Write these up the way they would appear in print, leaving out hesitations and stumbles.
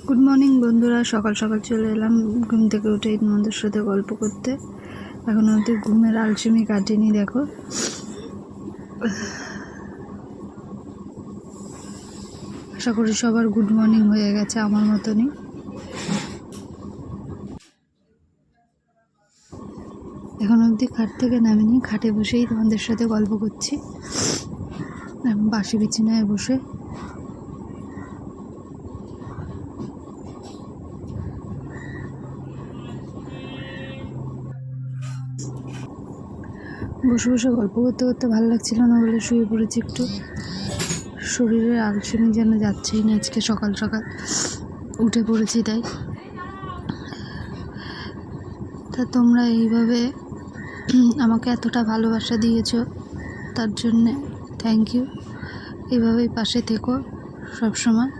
Good morning বন্ধুরা, সকাল সকাল চলে এলাম ঘুম থেকে উঠেই তোমাদের সাথে গল্প করতে। এখন অবধি ঘুমের আলসেমি কাটেনি। দেখো আশা করি সবার গুড মর্নিং হয়ে গেছে, আমার মতনই। এখন অবধি খাট থেকে নামিনি, খাটে বসেই তোমাদের সাথে গল্প করছি বাসি বিছানায় বসে। বসে বসে গল্প করতে করতে ভালো লাগছিল না বলে শুয়ে পড়েছি একটু। শরীরের আলসেমি যেন যাচ্ছেই না, আজকে সকাল সকাল উঠে পড়েছি তাই। তা তোমরা এইভাবে আমাকে এতটা ভালোবাসা দিয়েছো, তার জন্যে থ্যাংক ইউ। এইভাবেই পাশে থেকো সবসময়।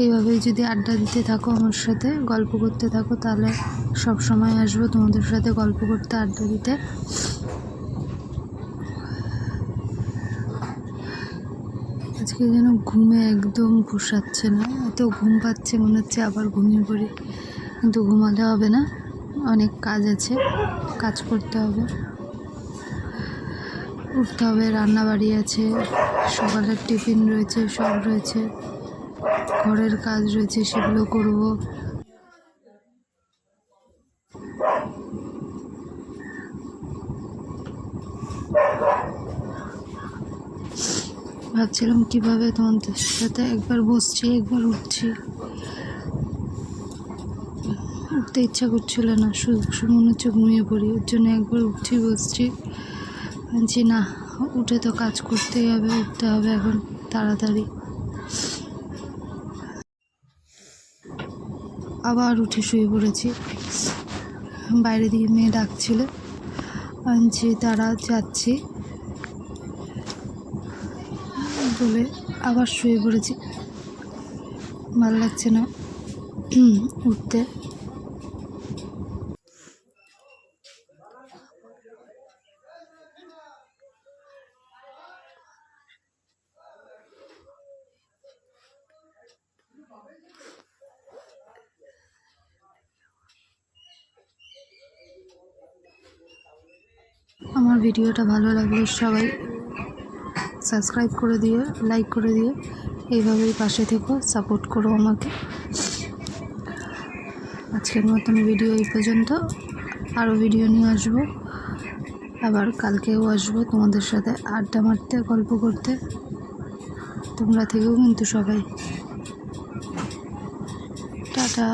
এইভাবেই যদি আড্ডা দিতে থাকো, আমার সাথে গল্প করতে থাকো, তাহলে সব সময় আসবো তোমাদের সাথে গল্প করতে, আড্ডা দিতে। আজকে যেন ঘুমে একদম পোষাচ্ছে না, এত ঘুম পাচ্ছে, মনে হচ্ছে আবার ঘুমিয়ে পড়ি, কিন্তু ঘুমালে হবে না, অনেক কাজ আছে, কাজ করতে হবে, উঠতে হবে, রান্না বাড়ি আছে, সকালের টিফিন রয়েছে, সব রয়েছে, ঘরের কাজ রয়েছে, সেগুলো করব। ভাবছিলাম কিভাবে তোমাদের সাথে একবার বসছি, একবার উঠছি, উঠতে ইচ্ছা করছিল না, শুধু মনে হচ্ছে ঘুমিয়ে পড়ি। ওর জন্য একবার উঠছি, বসছি, ভাবছি না উঠে তো কাজ করতেই হবে, উঠতে হবে এখন তাড়াতাড়ি। আবার উঠে শুয়ে পড়েছি। বাইরে দিয়ে মেয়ে ডাকছিল, আনছি তারা যাচ্ছি বলে আবার শুয়ে পড়েছি। ভালো লাগছে না উঠতে। আমার ভিডিওটা ভালো লাগলে সবাই সাবস্ক্রাইব করে দিও, লাইক করে দিও, এইভাবেই পাশে থেকো, সাপোর্ট করো আমাকে। আজকের মতন ভিডিও এই পর্যন্ত, আরও ভিডিও নিয়ে আসবো, আবার কালকেও আসবো তোমাদের সাথে আড্ডা মারতে, গল্প করতে। তোমরা থেকেও কিন্তু সবাই। টাটা।